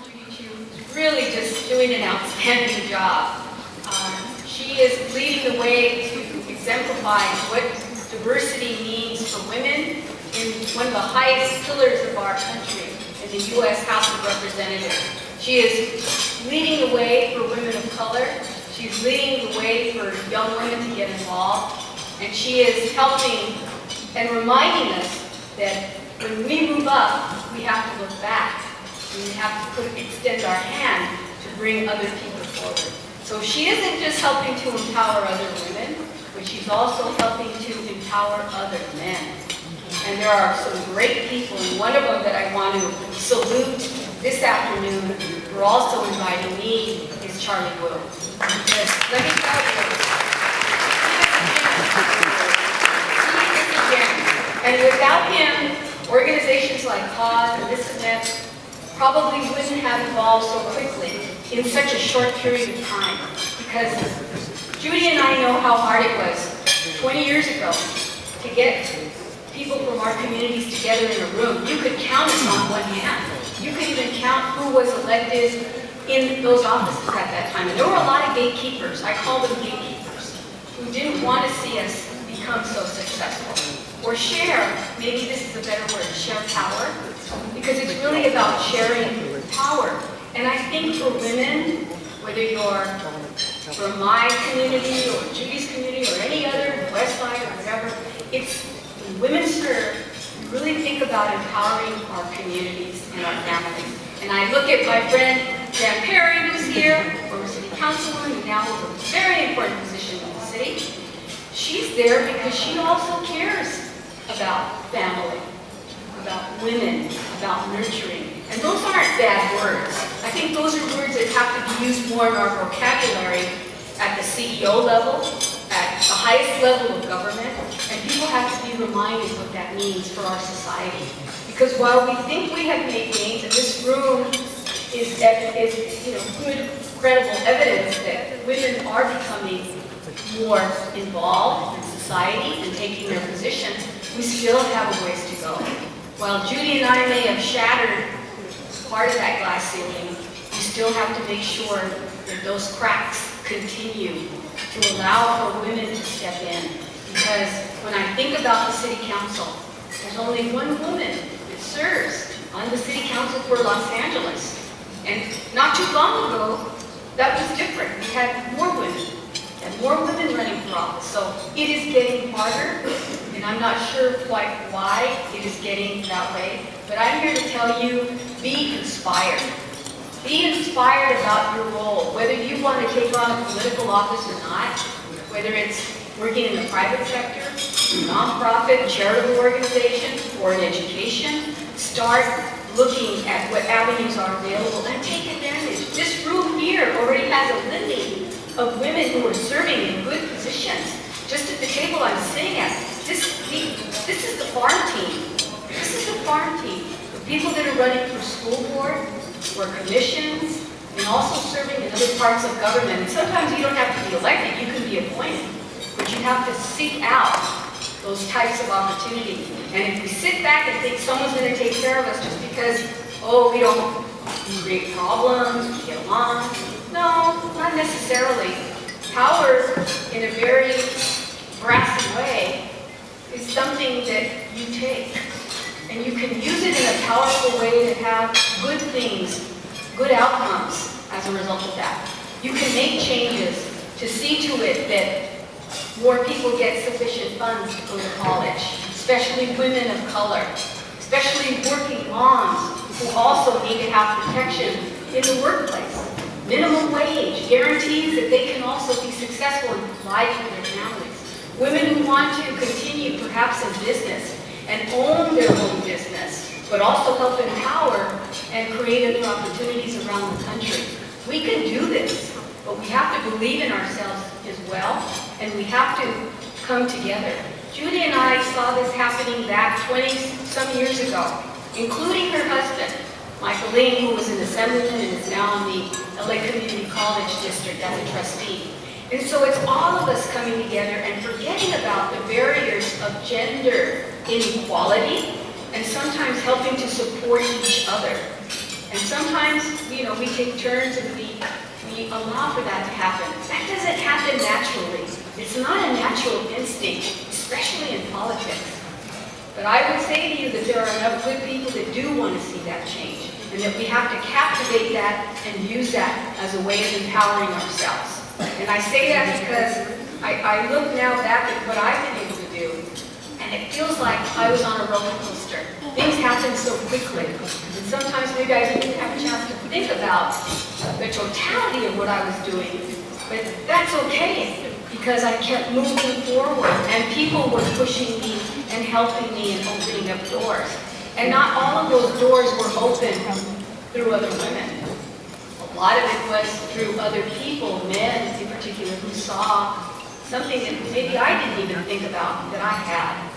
Judy Chu is really just doing an outstanding job. She is leading the way to exemplify what diversity means for women in one of the highest pillars of our country, in the U.S. House of Representatives. She is leading the way for women of color. She's leading the way for young women to get involved. And she is helping and reminding us that when we move up, we have to look back. And we have to extend our hand to bring other people forward. So she isn't just helping to empower other women, but she's also helping to empower other men. And there are some great people, and one of them that I want to salute this afternoon for also inviting me is Charlie Will. Because let me tell you, he is a gem. And without him, organizations like CAUSE and this and that probably wouldn't have evolved so quickly in such a short period of time. Because Judy and I know how hard it was 20 years ago to get people from our communities together in a room. You could count us on one hand. You could even count who was elected in those offices at that time. And there were a lot of gatekeepers, I call them gatekeepers, who didn't want to see us become so successful. Or share, maybe this is a better word, share power, because it's really about sharing power. And I think for women, whether you're from my community or Judy's community or any other, Westside or whatever, it's when women serve, we really think about empowering our communities and our families. And I look at my friend Jan Perry, who's here, former city councilwoman, who now holds a very important position in the city. She's there because she also cares about family, about women, about nurturing. And those aren't bad words. I think those are words that have to be used more in our vocabulary at the CEO level, at the highest level of government, and people have to be reminded what that means for our society. Because while we think we have made gains, and this room is good, credible evidence that women are becoming more involved in society and taking their positions, we still have a ways to go. While Judy and I may have shattered part of that glass ceiling, we still have to make sure that those cracks continue to allow for women to step in. Because when I think about the city council, there's only one woman that serves on the city council for Los Angeles. And not too long ago, that was different. We had more women. And more women running for office. So it is getting harder, and I'm not sure quite why it is getting that way. But I'm here to tell you, be inspired. Be inspired about your role, whether you want to take on a political office or not, whether it's working in the private sector, nonprofit, charitable organization, or in education. Start looking at what avenues are available and take advantage. This room here already has a litany of women who are serving in good positions. Just at the table I'm sitting at, this is the farm team. This is the farm team. The people that are running for school board or commissions and also serving in other parts of government. And sometimes you don't have to be elected, you can be appointed. But you have to seek out those types of opportunities. And if we sit back and think someone's going to take care of us just because, oh, we don't create problems, we get along. No, not necessarily. Power, in a very brassy way, is something that you take. And you can use it in a powerful way to have good things, good outcomes as a result of that. You can make changes to see to it that more people get sufficient funds to go to college, especially women of color, especially working moms who also need to have protection in the workplace. Minimum wage guarantees that they can also be successful and provide for their families. Women who want to continue perhaps in business and own their own business, but also help empower and create other opportunities around the country. We can do this, but we have to believe in ourselves as well, and we have to come together. Judy and I saw this happening back 20-some years ago, including her husband, Michael Ling, who was an assemblyman and is now in the LA Community College District as a trustee. And so it's all of us coming together and forgetting about the barriers of gender inequality and sometimes helping to support each other. And sometimes, we take turns and we allow for that to happen. That doesn't happen naturally. It's not a natural instinct, especially in politics. But I would say to you that there are enough good people that do want to see that change, and that we have to captivate that and use that as a way of empowering ourselves. And I say that because I look now back at what I've been able to do, and it feels like I was on a roller coaster. Things happen so quickly, and sometimes maybe I didn't have a chance to think about the totality of what I was doing, but that's okay, because I kept moving forward, and people were pushing me and helping me and opening up doors. And not all of those doors were open through other women. A lot of it was through other people, men in particular, who saw something that maybe I didn't even think about that I had,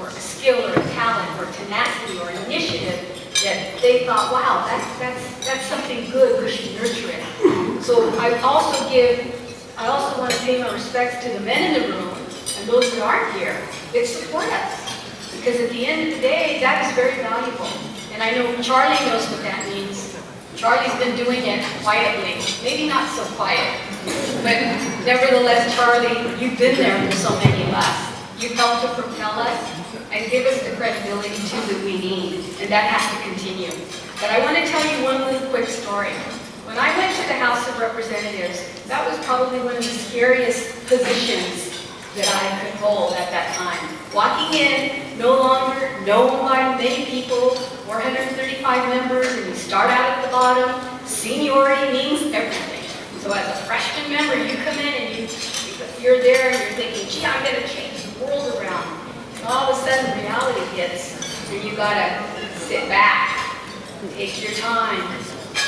or a skill or a talent or tenacity or initiative that they thought, wow, that's something good, we should nurture it. So I also want to pay my respects to the men in the room and those that aren't here that support us. Because at the end of the day, that is very valuable. And I know Charlie knows what that means. Charlie's been doing it quietly, maybe not so quiet, but nevertheless, Charlie, you've been there for so many of us. You've helped to propel us and give us the credibility too that we need, and that has to continue. But I want to tell you one little quick story. When I went to the House of Representatives, that was probably one of the scariest positions that I could hold at that time. Walking in, no longer known by many people, 435 members, and you start out at the bottom. Seniority means everything. So as a freshman member, you come in and you're there and you're thinking, gee, I'm going to change the world around. And all of a sudden, reality hits, and you got to sit back, take your time,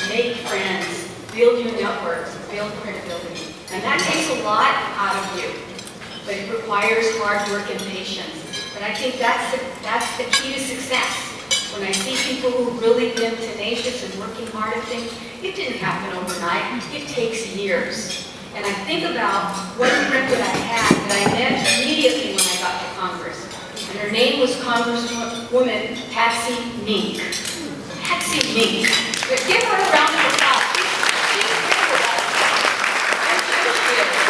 make friends, build your networks, build credibility. And that takes a lot out of you. But it requires hard work and patience. But I think that's the key to success. When I see people who've really been tenacious and working hard at things, it didn't happen overnight. It takes years. And I think about one friend that I had that I met immediately when I got to Congress. And her name was Congresswoman Patsy Mink. Patsy Mink. But give her a round of applause. She's here with us. I'm sure she is.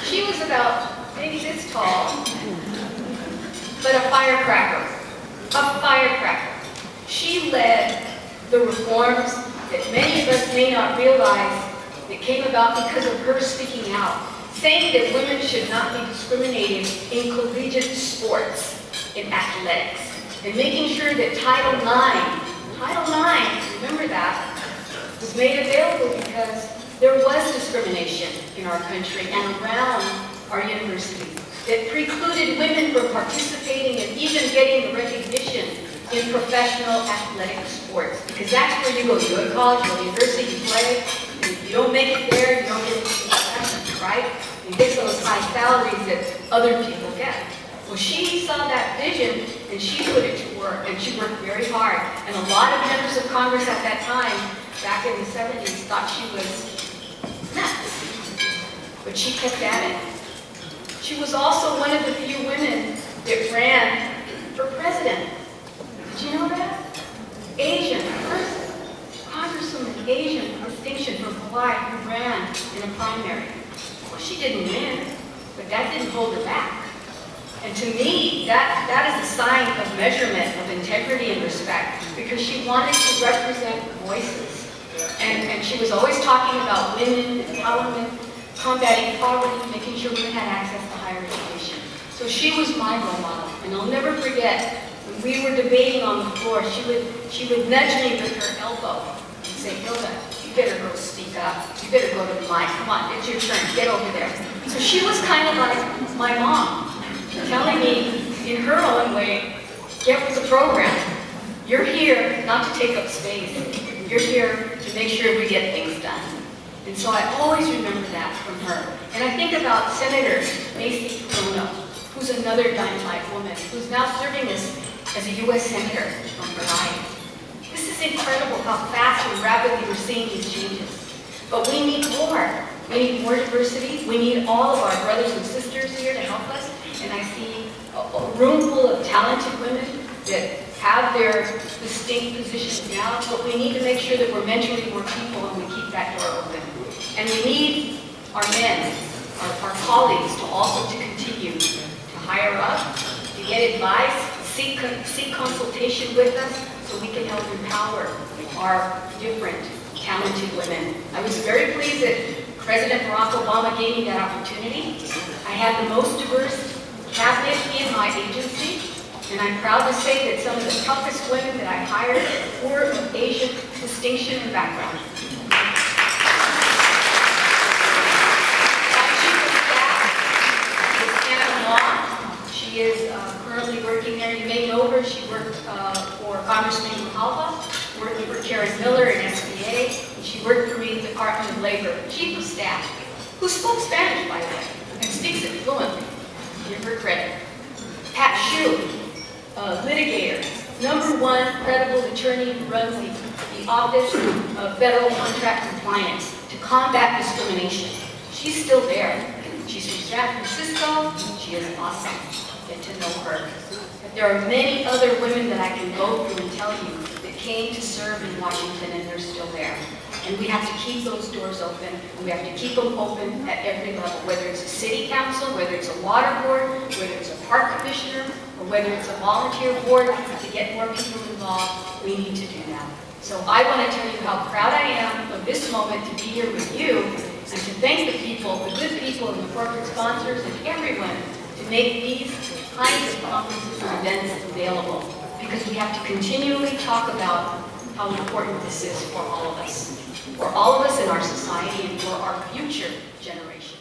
She was about maybe this tall, but a firecracker. A firecracker. She led the reforms that many of us may not realize that came about because of her speaking out, saying that women should not be discriminated in collegiate sports, in athletics, and making sure that Title IX, remember that, was made available because there was discrimination in our country and around our universities that precluded women from participating and even getting the recognition in professional athletic sports. Because that's where you go. You go to college, you go to university, you play, and if you don't make it there, you don't get into the profession, right? You get those high salaries that other people get. Well, she saw that vision, and she put it to work, and she worked very hard. And a lot of members of Congress at that time, back in the 70s, thought she was nuts. But she kept at it. She was also one of the few women that ran for president. Did you know that? Asian, first Congresswoman, Asian distinction from Hawaii who ran in a primary. Well, she didn't win, but that didn't hold her back. And to me, that is a sign of measurement, of integrity and respect, because she wanted to represent voices. And she was always talking about women, empowerment, combating poverty, making sure women had access to higher education. So she was my role model. And I'll never forget, when we were debating on the floor, she would nudge me with her elbow and say, Hilda, you better go speak up. You better go to the mic. Come on, it's your turn. Get over there. So she was kind of like my mom, telling me in her own way, get with the program. You're here not to take up space. You're here to make sure we get things done. And so I always remember that from her. And I think about Senator Macy Corona, who's another dynamite woman, who's now serving as a U.S. Senator from Rhode Island. This is incredible how fast and rapidly we're seeing these changes. But we need more. We need more diversity. We need all of our brothers and sisters here to help us. And I see a room full of talented women that have their distinct positions now, but we need to make sure that we're mentoring more people and we keep that door open. And we need our men, our colleagues, to also to continue to hire up, to get advice, seek consultation with us so we can help empower our different talented women. I was very pleased that President Barack Obama gave me that opportunity. I had the most diverse cabinet in my agency, and I'm proud to say that some of the toughest women that I hired were of Asian distinction and background. My chief of staff is Anna Law. She is currently working there. You may know her. She worked for Congressman Halva, working for Karen Miller in SBA, and she worked for me in the Department of Labor, chief of staff, who spoke Spanish, by the way, and speaks it fluently. Give her credit. Pat Shue, litigator, #1 credible attorney who runs the Office of Federal Contract Compliance to combat discrimination. She's still there. She's from San Francisco. She is awesome. Get to know her. But there are many other women that I can go through and tell you that came to serve in Washington, and they're still there. And we have to keep those doors open, and we have to keep them open at every level, whether it's a city council, whether it's a water board, whether it's a park commissioner, or whether it's a volunteer board to get more people involved. We need to do that. So I want to tell you how proud I am of this moment to be here with you, and to thank the people, the good people and the corporate sponsors and everyone to make these kinds of conferences and events available, because we have to continually talk about how important this is for all of us in our society and for our future generation.